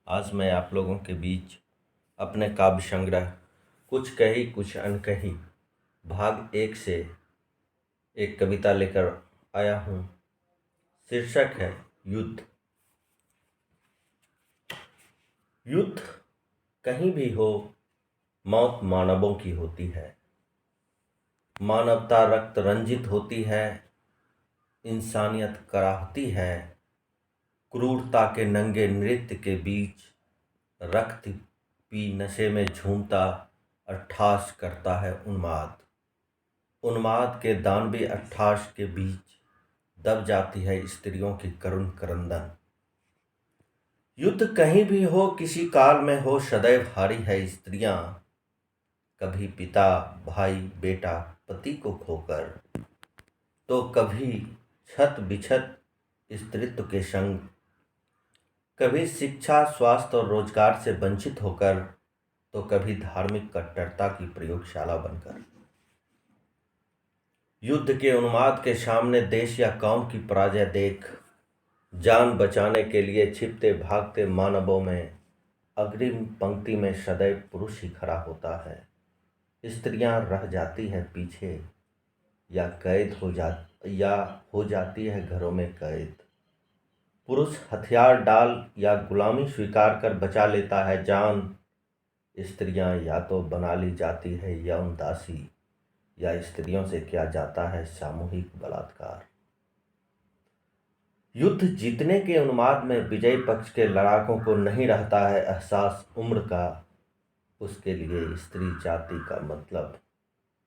आज मैं आप लोगों के बीच अपने काव्य संग्रह कुछ कही कुछ अनकही भाग 1 से एक कविता लेकर आया हूँ। शीर्षक है युद्ध। युद्ध कहीं भी हो, मौत मानवों की होती है। मानवता रक्त रंजित होती है, इंसानियत कराहती है। क्रूरता के नंगे नृत्य के बीच रक्त पी नशे में झूमता अट्ठास करता है उन्माद। उन्माद के दानवी अट्ठास के बीच दब जाती है स्त्रियों की करुण क्रंदन। युद्ध कहीं भी हो, किसी काल में हो, सदैव हारी है स्त्रियां। कभी पिता, भाई, बेटा, पति को खोकर, तो कभी छत बिछत स्त्रीत्व के संग, कभी शिक्षा, स्वास्थ्य और रोजगार से वंचित होकर, तो कभी धार्मिक कट्टरता की प्रयोगशाला बनकर। युद्ध के उन्माद के सामने देश या कौम की पराजय देख जान बचाने के लिए छिपते भागते मानवों में अग्रिम पंक्ति में सदैव पुरुष ही खड़ा होता है। स्त्रियां रह जाती है पीछे या हो जाती है घरों में कैद। पुरुष हथियार डाल या गुलामी स्वीकार कर बचा लेता है जान। स्त्रियां या तो बना ली जाती है यौन दासी, या स्त्रियों से किया जाता है सामूहिक बलात्कार। युद्ध जीतने के उन्माद में विजयी पक्ष के लड़ाकों को नहीं रहता है एहसास उम्र का। उसके लिए स्त्री जाति का मतलब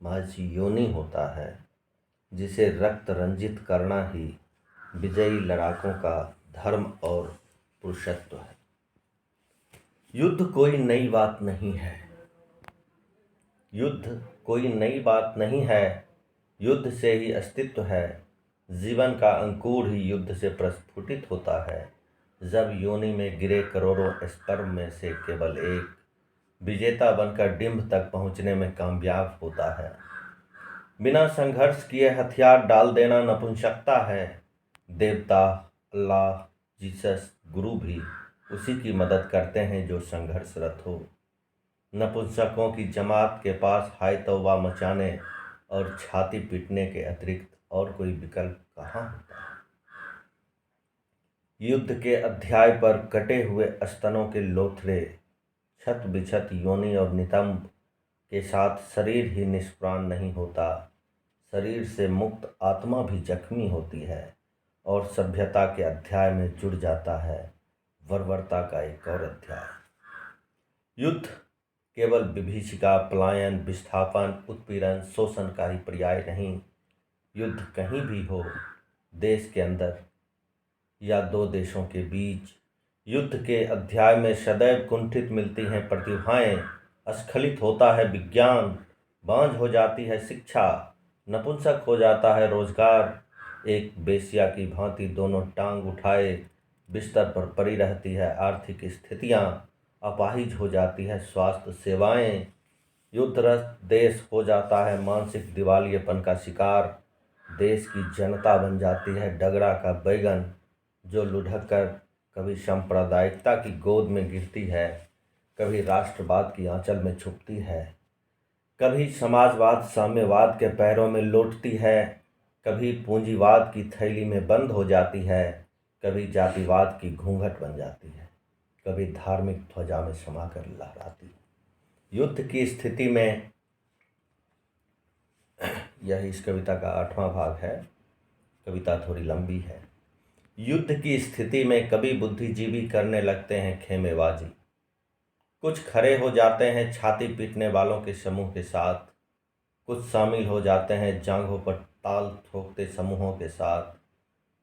महज योनि होता है, जिसे रक्त रंजित करना ही विजयी लड़ाकों का धर्म और पुरुषत्व है। युद्ध कोई नई बात नहीं है। युद्ध कोई नई बात नहीं है। युद्ध से ही अस्तित्व है। जीवन का अंकुर ही युद्ध से प्रस्फुटित होता है। जब योनि में गिरे करोड़ों स्पर्म में से केवल एक विजेता बनकर डिंभ तक पहुंचने में कामयाब होता है। बिना संघर्ष किए हथियार डाल देना नपुंसकता है। देवता, अल्लाह, जीसस, गुरु भी उसी की मदद करते हैं जो संघर्षरत हो। नपुंसकों की जमात के पास हाय तौबा मचाने और छाती पीटने के अतिरिक्त और कोई विकल्प कहाँ होता है। युद्ध के अध्याय पर कटे हुए स्तनों के लोथड़े, छत बिछत योनि और नितंब के साथ शरीर ही निष्प्राण नहीं होता। शरीर से मुक्त आत्मा भी जख्मी होती है और सभ्यता के अध्याय में जुड़ जाता है बर्बरता का एक और अध्याय। युद्ध केवल विभीषिका, पलायन, विस्थापन, उत्पीड़न, शोषण का ही पर्याय नहीं। युद्ध कहीं भी हो, देश के अंदर या दो देशों के बीच, युद्ध के अध्याय में सदैव कुंठित मिलती हैं प्रतिभाएं, स्खलित होता है विज्ञान, बांझ हो जाती है शिक्षा, नपुंसक हो जाता है रोजगार। एक बेश्या की भांति दोनों टांग उठाए बिस्तर पर पड़ी रहती है आर्थिक स्थितियां, अपाहिज हो जाती है स्वास्थ्य सेवाएं। युद्धग्रस्त देश हो जाता है मानसिक दिवालियेपन का शिकार। देश की जनता बन जाती है डगरा का बैगन, जो लुढ़क कर कभी सांप्रदायिकता की गोद में गिरती है, कभी राष्ट्रवाद की आंचल में छुपती है, कभी समाजवाद साम्यवाद के पैरों में लौटती है, कभी पूंजीवाद की थैली में बंद हो जाती है, कभी जातिवाद की घूंघट बन जाती है, कभी धार्मिक ध्वजा में समाकर लहराती है। युद्ध की स्थिति में, यह इस कविता का 8वां भाग है। कविता थोड़ी लंबी है। युद्ध की स्थिति में कभी बुद्धिजीवी करने लगते हैं खेमेबाजी। कुछ खड़े हो जाते हैं छाती पीटने वालों के समूह के साथ, कुछ शामिल हो जाते हैं जांघों पर ताल ठोकते समूहों के साथ।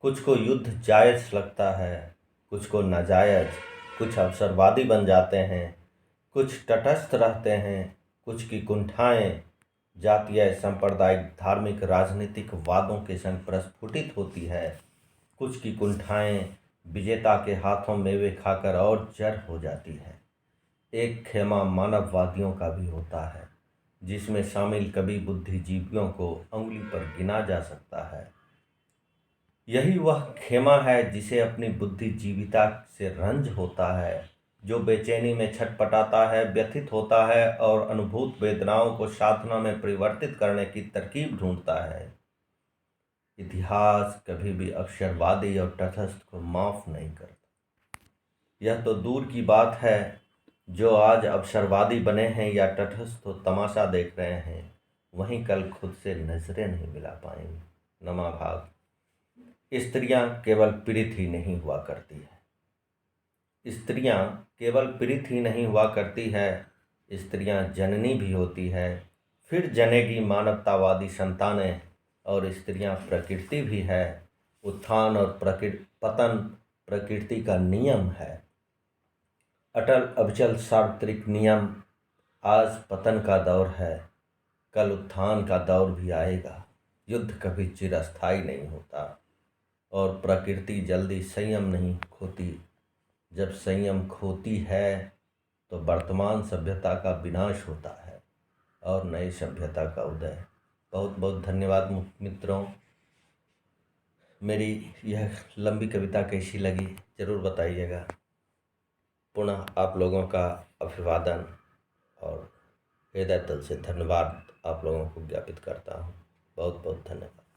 कुछ को युद्ध जायज़ लगता है, कुछ को नाजायज़। कुछ अवसरवादी बन जाते हैं, कुछ तटस्थ रहते हैं, कुछ की कुंठाएं जातीय, सांप्रदायिक, धार्मिक, राजनीतिक वादों के संग प्रस्फुटित होती है। कुछ की कुंठाएं विजेता के हाथों मेवे खाकर और जड़ हो जाती है। एक खेमा मानववादियों का भी होता है, जिसमें शामिल कभी बुद्धिजीवियों को अंगुली पर गिना जा सकता है। यही वह खेमा है जिसे अपनी बुद्धिजीविता से रंज होता है, जो बेचैनी में छटपटाता है, व्यथित होता है और अनुभूत वेदनाओं को साधना में परिवर्तित करने की तरकीब ढूंढता है। इतिहास कभी भी अवसरवादी और तटस्थ को माफ नहीं करता। यह तो दूर की बात है, जो आज अवसरवादी बने हैं या तटस्थ तो तमाशा देख रहे हैं, वहीं कल खुद से नजरें नहीं मिला पाएंगे। नमा भाग। स्त्रियां केवल पीड़ित ही नहीं हुआ करती है, स्त्रियां केवल पीड़ित ही नहीं हुआ करती है, स्त्रियां जननी भी होती है, फिर जनेगी मानवतावादी संतानें। और स्त्रियां प्रकृति भी है। उत्थान और पतन प्रकृति का नियम है, अटल अविचल सार्वत्रिक नियम। आज पतन का दौर है, कल उत्थान का दौर भी आएगा। युद्ध कभी चिरस्थायी नहीं होता और प्रकृति जल्दी संयम नहीं खोती। जब संयम खोती है तो वर्तमान सभ्यता का विनाश होता है और नई सभ्यता का उदय। बहुत बहुत धन्यवाद मित्रों। मेरी यह लंबी कविता कैसी लगी ज़रूर बताइएगा। पुनः आप लोगों का अभिवादन और हृदय तल से धन्यवाद आप लोगों को ज्ञापित करता हूँ। बहुत बहुत धन्यवाद।